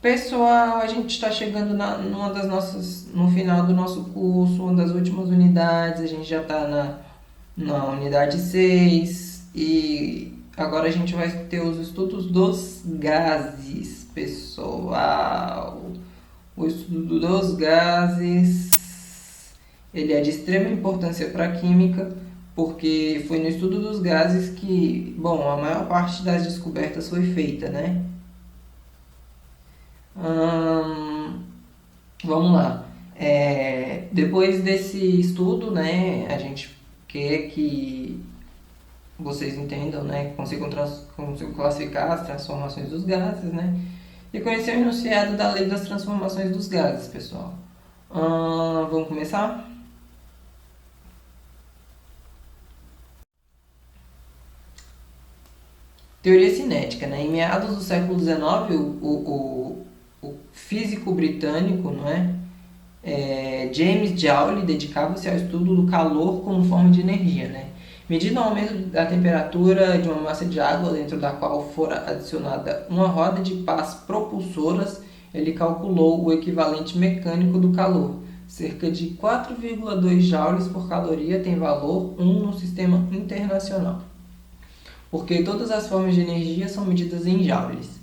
Pessoal, a gente está chegando no final do nosso curso, uma das últimas unidades, a gente já está na unidade 6 e agora a gente vai ter os estudos dos gases, pessoal. O estudo dos gases, ele é de extrema importância para a química, porque foi no estudo dos gases que, bom, a maior parte das descobertas foi feita, né? Hum, Vamos lá. Depois desse estudo, né, a gente quer que vocês entendam, né, consigam classificar as transformações dos gases, né, e conhecer o enunciado da lei das transformações dos gases, pessoal. Vamos começar? Teoria cinética, né? Em meados do século XIX, o físico britânico, não é? James Joule dedicava-se ao estudo do calor como forma de energia, né? Medindo o aumento da temperatura de uma massa de água dentro da qual fora adicionada uma roda de pás propulsoras, ele calculou o equivalente mecânico do calor. Cerca de 4,2 joules por caloria tem valor 1 no sistema internacional. Porque todas as formas de energia são medidas em joules.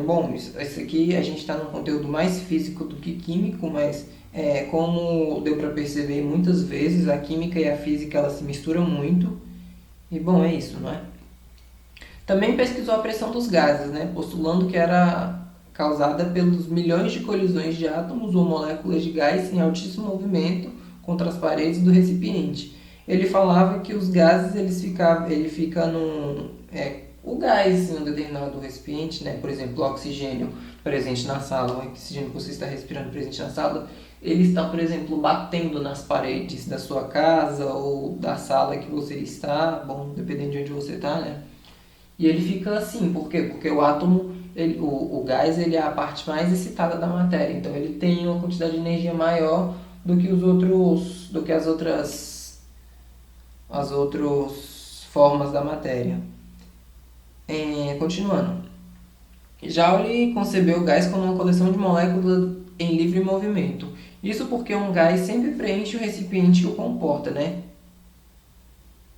Bom, isso aqui a gente está num conteúdo mais físico do que químico, mas como deu para perceber muitas vezes, a química e a física elas se misturam muito. E bom, é isso, não é? Também pesquisou a pressão dos gases, né? Postulando que era causada pelos milhões de colisões de átomos ou moléculas de gás em altíssimo movimento contra as paredes do recipiente. Ele falava que os gases ele fica o gás em um determinado recipiente, né? Por exemplo, o oxigênio presente na sala, o oxigênio que você está respirando presente na sala, ele está, por exemplo, batendo nas paredes da sua casa ou da sala que você está, bom, dependendo de onde você está, né? E ele fica assim, por quê? Porque o átomo, o gás, ele é a parte mais excitada da matéria, então ele tem uma quantidade de energia maior do que as outras formas da matéria. Continuando. Joule concebeu o gás como uma coleção de moléculas em livre movimento. Isso porque um gás sempre preenche o recipiente que o comporta, né?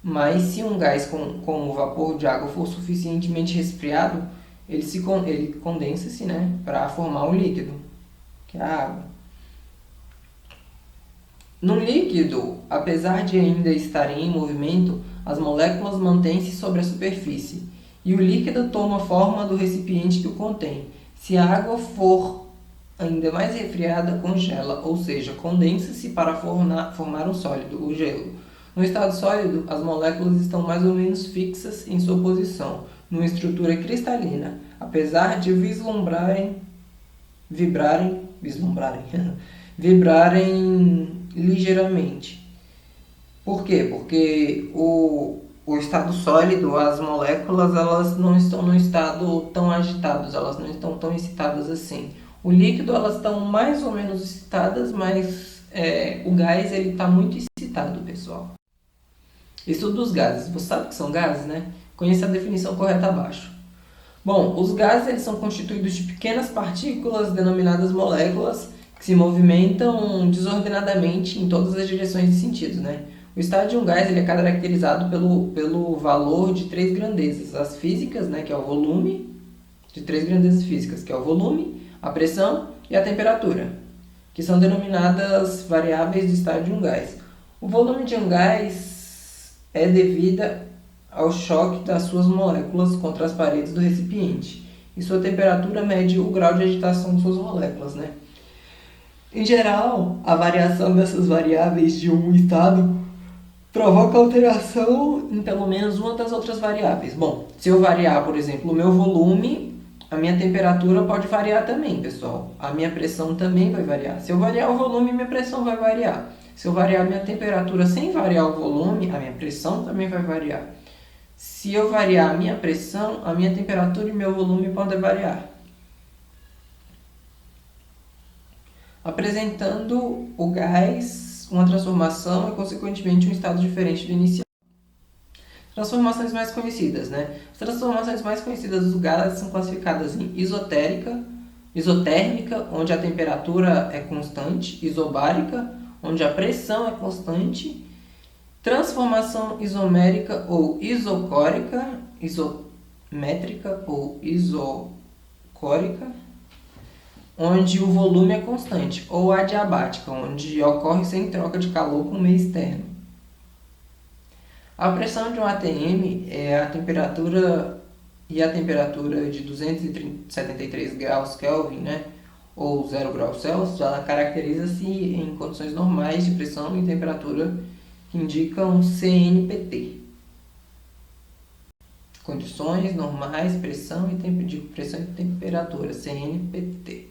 Mas se um gás como o vapor de água for suficientemente resfriado, ele condensa-se, né, para formar um líquido, que é a água. No líquido, apesar de ainda estarem em movimento, as moléculas mantêm-se sobre a superfície e o líquido toma a forma do recipiente que o contém. Se a água for ainda mais resfriada, congela, ou seja, condensa-se para formar um sólido, o gelo. No estado sólido, as moléculas estão mais ou menos fixas em sua posição, numa estrutura cristalina, apesar de vibrarem, vibrarem ligeiramente. Por quê? Porque o estado sólido, as moléculas, elas não estão num estado tão agitados, elas não estão tão excitadas assim. O líquido, elas estão mais ou menos excitadas, mas o gás, ele está muito excitado, pessoal. Estudo dos gases. Você sabe o que são gases, né? Conheça a definição correta abaixo. Bom, os gases eles são constituídos de pequenas partículas denominadas moléculas que se movimentam desordenadamente em todas as direções e sentidos, né? O estado de um gás ele é caracterizado pelo valor de três grandezas, as físicas, né, que é o volume, de três grandezas físicas, que é o volume, a pressão e a temperatura, que são denominadas variáveis do estado de um gás. O volume de um gás é devido ao choque das suas moléculas contra as paredes do recipiente, e sua temperatura mede o grau de agitação de suas moléculas, né? Em geral, a variação dessas variáveis de um estado provoca alteração em pelo menos uma das outras variáveis. Bom, se eu variar, por exemplo, o meu volume, a minha temperatura pode variar também, pessoal. A minha pressão também vai variar. Se eu variar o volume, minha pressão vai variar. Se eu variar a minha temperatura sem variar o volume, a minha pressão também vai variar. Se eu variar a minha pressão, a minha temperatura e meu volume podem variar. Apresentando o gás, uma transformação e, consequentemente, um estado diferente do inicial. Transformações mais conhecidas, né? As transformações mais conhecidas do gás são classificadas em isotérica, Isotérmica, onde a temperatura é constante. Isobárica, onde a pressão é constante. Transformação isomérica ou isocórica, isométrica ou isocórica, onde o volume é constante, ou adiabática, onde ocorre sem troca de calor com o meio externo. A pressão de um ATM é a temperatura de 273 graus Kelvin, né, ou 0 graus Celsius. Ela caracteriza-se em condições normais de pressão e temperatura que indicam CNPT. Condições normais, pressão e temperatura, CNPT.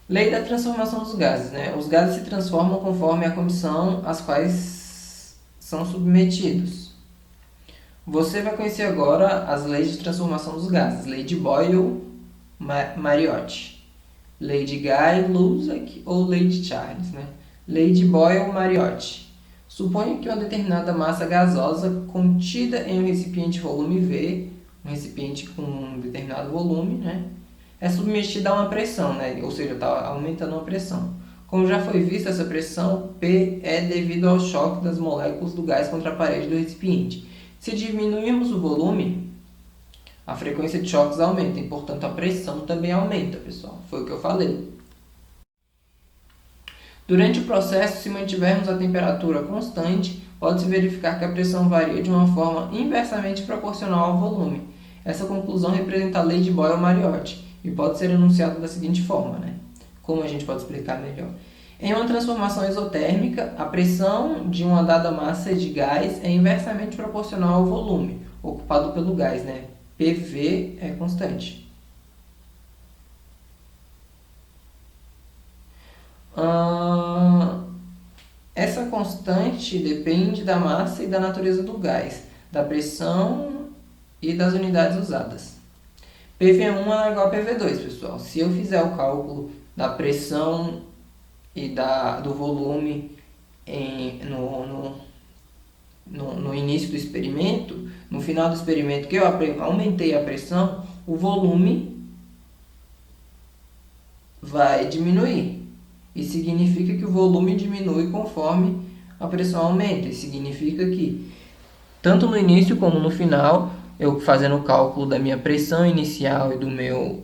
Lei da transformação dos gases, né? Os gases se transformam conforme a condição às quais são submetidos. Você vai conhecer agora as leis de transformação dos gases. Lei de Boyle-Mariotti. Lei de Guy-Lusac ou lei de Charles, né? Lei de Boyle-Mariotti. Suponha que uma determinada massa gasosa contida em um recipiente volume V, um recipiente com um determinado volume, né, é submetida a uma pressão, né, ou seja, está aumentando a pressão. Como já foi visto, essa pressão P é devido ao choque das moléculas do gás contra a parede do recipiente. Se diminuirmos o volume, a frequência de choques aumenta e, portanto, a pressão também aumenta, pessoal. Foi o que eu falei. Durante o processo, se mantivermos a temperatura constante, pode-se verificar que a pressão varia de uma forma inversamente proporcional ao volume. Essa conclusão representa a lei de Boyle-Mariotti e pode ser enunciada da seguinte forma, né? Como a gente pode explicar melhor? Em uma transformação isotérmica, a pressão de uma dada massa de gás é inversamente proporcional ao volume ocupado pelo gás, né? PV é constante. Essa constante depende da massa e da natureza do gás, da pressão e das unidades usadas. PV1 é igual a PV2, pessoal. Se eu fizer o cálculo da pressão e do volume no início do experimento, no final do experimento que eu aumentei a pressão, o volume vai diminuir. E significa que o volume diminui conforme a pressão aumenta. E significa que, tanto no início como no final, eu fazendo o cálculo da minha pressão inicial e do meu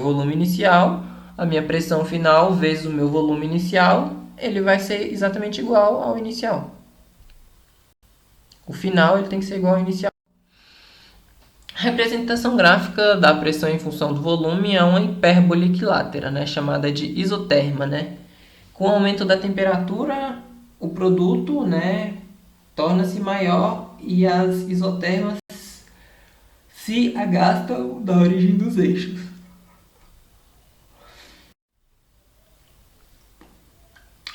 volume inicial, a minha pressão final vezes o meu volume inicial, ele vai ser exatamente igual ao inicial. O final ele tem que ser igual ao inicial. A representação gráfica da pressão em função do volume é uma hipérbole equilátera, né, chamada de isoterma, né? Com o aumento da temperatura, o produto, né, torna-se maior e as isotermas se agastam da origem dos eixos.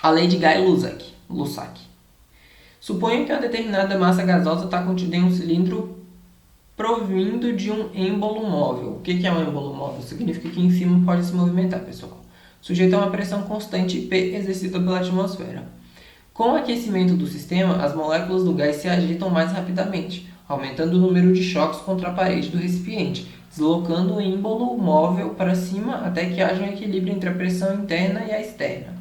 A lei de Guy-Lussac. Suponha que uma determinada massa gasosa está contida em um cilindro provindo de um êmbolo móvel. O que é um êmbolo móvel? Significa que em cima pode se movimentar, pessoal. Sujeito a uma pressão constante P exercida pela atmosfera. Com o aquecimento do sistema, as moléculas do gás se agitam mais rapidamente, aumentando o número de choques contra a parede do recipiente, deslocando o êmbolo móvel para cima até que haja um equilíbrio entre a pressão interna e a externa.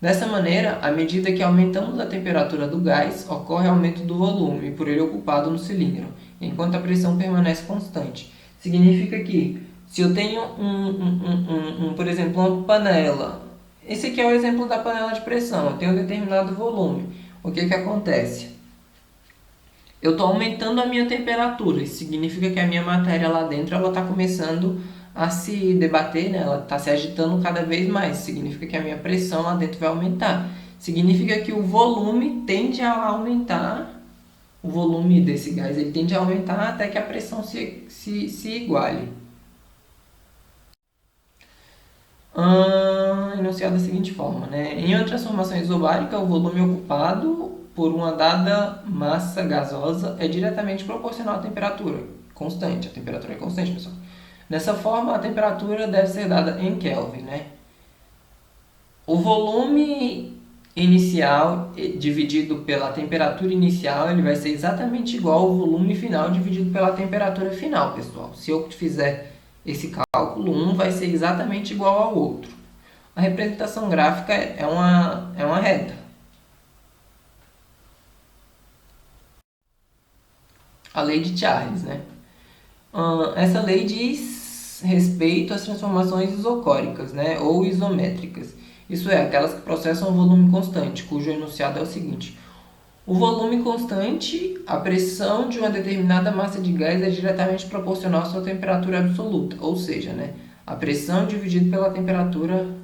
Dessa maneira, à medida que aumentamos a temperatura do gás, ocorre aumento do volume por ele ocupado no cilindro, enquanto a pressão permanece constante. Significa que, se eu tenho por exemplo, uma panela, esse aqui é o exemplo da panela de pressão, eu tenho um determinado volume. O que acontece? Eu estou aumentando a minha temperatura, isso significa que a minha matéria lá dentro está começando a se debater, né? Ela está se agitando cada vez mais, significa que a minha pressão lá dentro vai aumentar. Significa que o volume tende a aumentar, o volume desse gás ele tende a aumentar até que a pressão se iguale. Enunciado da seguinte forma, né? Em uma transformação isobárica, o volume ocupado por uma dada massa gasosa é diretamente proporcional à temperatura constante. A temperatura é constante, pessoal. Dessa forma, a temperatura deve ser dada em Kelvin, né? O volume inicial dividido pela temperatura inicial, ele vai ser exatamente igual ao volume final dividido pela temperatura final, pessoal. Se eu fizer esse cálculo, um vai ser exatamente igual ao outro. A representação gráfica é uma reta. A lei de Charles, né? Essa lei diz respeito às transformações isocóricas, né, ou isométricas. Isso é, aquelas que processam um volume constante, cujo enunciado é o seguinte: o volume constante, a pressão de uma determinada massa de gás é diretamente proporcional à sua temperatura absoluta, ou seja, né, a pressão dividido pela temperatura.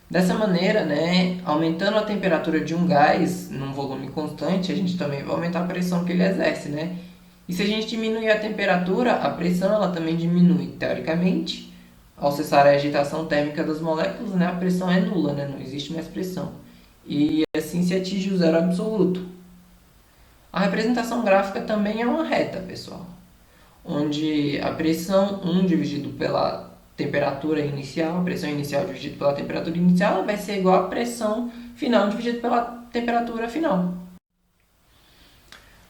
Dessa maneira, né, aumentando a temperatura de um gás num volume constante, a gente também vai aumentar a pressão que ele exerce, né? E se a gente diminuir a temperatura, a pressão ela também diminui. Teoricamente, ao cessar a agitação térmica das moléculas, né, a pressão é nula, né? Não existe mais pressão. E assim se atinge o zero absoluto. A representação gráfica também é uma reta, pessoal, onde a pressão 1 dividido pela temperatura inicial, a pressão inicial dividido pela temperatura inicial, vai ser igual à pressão final dividido pela temperatura final.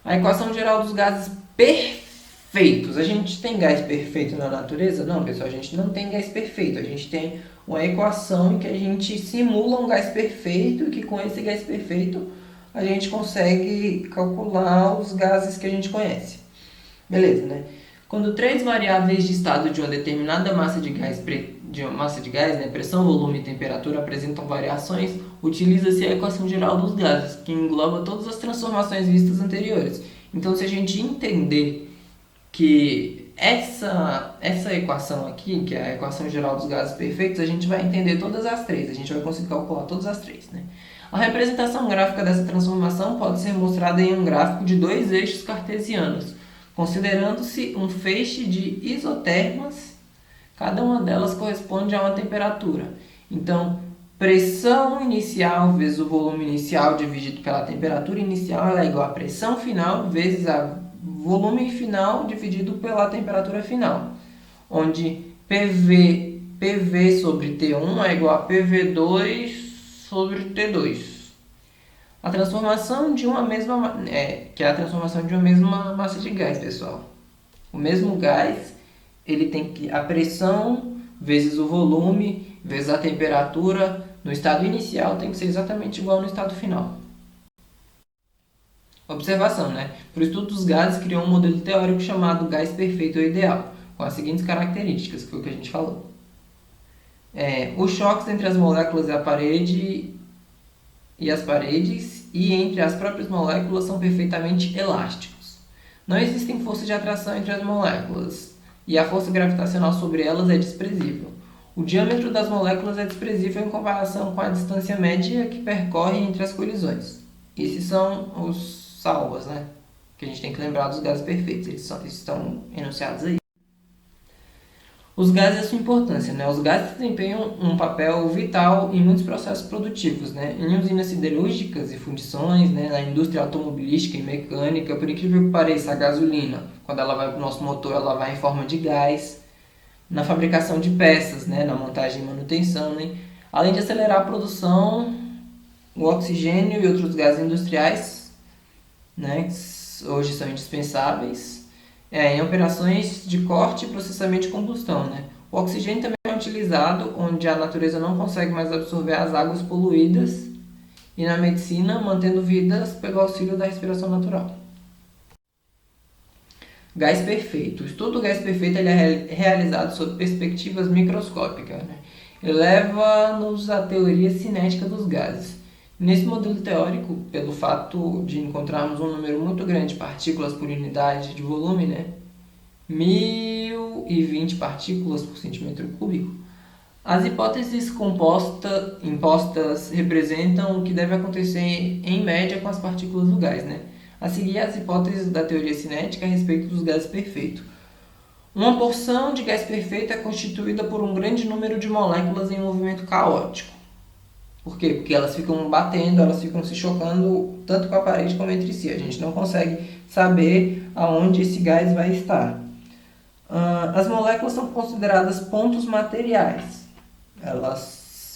A equação geral dos gases perfeitos. A gente tem gás perfeito na natureza? Não, pessoal, a gente não tem gás perfeito. A gente tem uma equação em que a gente simula um gás perfeito e que com esse gás perfeito a gente consegue calcular os gases que a gente conhece. Beleza, né? Quando três variáveis de estado de uma determinada massa de gás, né, pressão, volume e temperatura, apresentam variações, utiliza-se a equação geral dos gases, que engloba todas as transformações vistas anteriores. Então, se a gente entender que essa equação aqui, que é a equação geral dos gases perfeitos, a gente vai entender todas as três, a gente vai conseguir calcular todas as três, né? A representação gráfica dessa transformação pode ser mostrada em um gráfico de dois eixos cartesianos, considerando-se um feixe de isotermas, cada uma delas corresponde a uma temperatura. Então, pressão inicial vezes o volume inicial dividido pela temperatura inicial ela é igual a pressão final vezes a volume final dividido pela temperatura final, onde PV sobre T1 é igual a PV2 sobre T2. A transformação de uma mesma que é a transformação de uma mesma massa de gás, pessoal. O mesmo gás, ele tem que a pressão vezes o volume vezes a temperatura no estado inicial tem que ser exatamente igual no estado final. Observação, né? Para o estudo dos gases, criou um modelo teórico chamado gás perfeito ou ideal, com as seguintes características, que foi o que a gente falou. Os choques entre as moléculas e as paredes e entre as próprias moléculas são perfeitamente elásticos. Não existem forças de atração entre as moléculas e a força gravitacional sobre elas é desprezível. O diâmetro das moléculas é desprezível em comparação com a distância média que percorre entre as colisões. Esses são os salvas, né? Que a gente tem que lembrar dos gases perfeitos, eles estão enunciados aí. Os gases e a sua importância, né? Os gases desempenham um papel vital em muitos processos produtivos, né? Em usinas siderúrgicas e fundições, né? Na indústria automobilística e mecânica, por incrível que pareça, a gasolina, quando ela vai para o nosso motor, ela vai em forma de gás. Na fabricação de peças, né? Na montagem e manutenção, né? Além de acelerar a produção, o oxigênio e outros gases industriais, né? Hoje são indispensáveis. Em operações de corte e processamento de combustão, né? O oxigênio também é utilizado onde a natureza não consegue mais absorver as águas poluídas e na medicina, mantendo vidas pelo auxílio da respiração natural. Gás perfeito. O estudo do gás perfeito ele é realizado sob perspectivas microscópicas, né? Ele leva-nos à teoria cinética dos gases. Nesse modelo teórico, pelo fato de encontrarmos um número muito grande de partículas por unidade de volume, né? 1020 partículas por centímetro cúbico, as hipóteses impostas representam o que deve acontecer em média com as partículas do gás, né? A seguir, as hipóteses da teoria cinética a respeito dos gases perfeitos. Uma porção de gás perfeito é constituída por um grande número de moléculas em movimento caótico. Por quê? Porque elas ficam batendo, elas ficam se chocando tanto com a parede como entre si. A gente não consegue saber aonde esse gás vai estar. As moléculas são consideradas pontos materiais.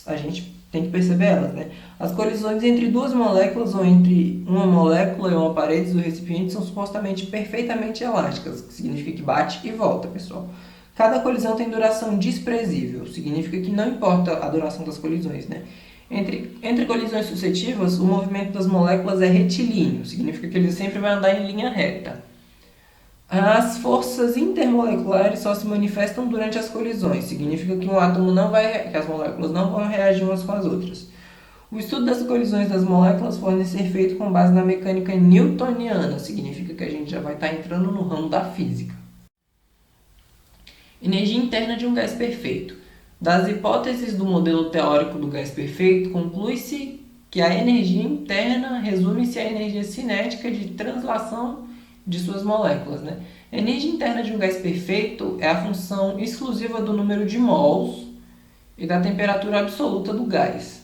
A gente tem que perceber elas, né? As colisões entre duas moléculas ou entre uma molécula e uma parede do recipiente são supostamente perfeitamente elásticas, que significa que bate e volta, pessoal. Cada colisão tem duração desprezível, significa que não importa a duração das colisões, né? Entre colisões sucessivas, o movimento das moléculas é retilíneo, significa que ele sempre vai andar em linha reta. As forças intermoleculares só se manifestam durante as colisões, significa que que as moléculas não vão reagir umas com as outras. O estudo das colisões das moléculas pode ser feito com base na mecânica newtoniana, significa que a gente já vai estar entrando no ramo da física. Energia interna de um gás perfeito. Das hipóteses do modelo teórico do gás perfeito, conclui-se que a energia interna resume-se à energia cinética de translação de suas moléculas, né? A energia interna de um gás perfeito é a função exclusiva do número de mols e da temperatura absoluta do gás.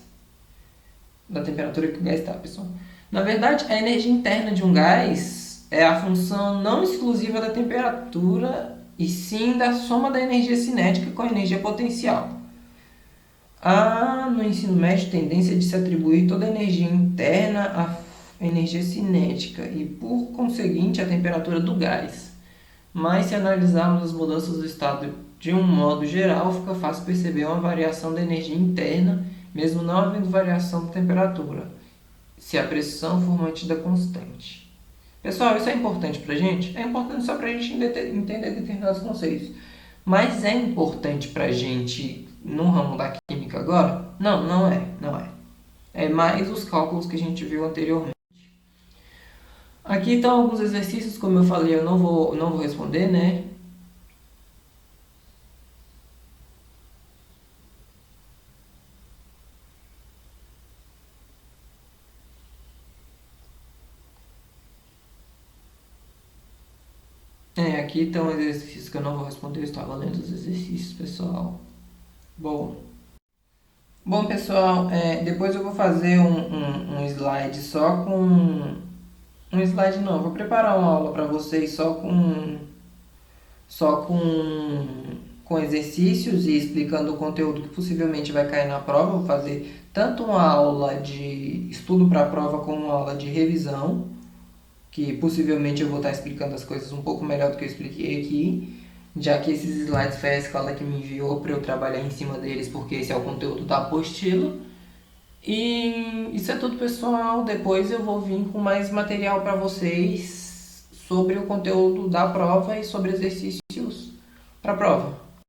Da temperatura que o gás está, pessoal. Na verdade, a energia interna de um gás é a função não exclusiva da temperatura e sim da soma da energia cinética com a energia potencial. Há no ensino médio tendência de se atribuir toda a energia interna à energia cinética e, por conseguinte, a temperatura do gás. Mas, se analisarmos as mudanças do estado de um modo geral, fica fácil perceber uma variação da energia interna, mesmo não havendo variação da temperatura, se a pressão for mantida constante. Pessoal, isso é importante para a gente? É importante só para a gente entender determinados conceitos. Mas é importante para a gente no ramo da química agora? Não, não é. É mais os cálculos que a gente viu anteriormente. Aqui estão alguns exercícios, como eu falei, eu não vou responder, né? Aqui estão exercícios que eu não vou responder, eu estava lendo os exercícios, pessoal. Bom pessoal, depois eu vou fazer um slide só com... Um slide não, eu vou preparar uma aula para vocês com exercícios e explicando o conteúdo que possivelmente vai cair na prova. Vou fazer tanto uma aula de estudo para a prova como uma aula de revisão, que possivelmente eu vou estar explicando as coisas um pouco melhor do que eu expliquei aqui, já que esses slides foi a escola que me enviou para eu trabalhar em cima deles, porque esse é o conteúdo da apostila. E isso é tudo, pessoal. Depois eu vou vir com mais material para vocês sobre o conteúdo da prova e sobre exercícios para a prova.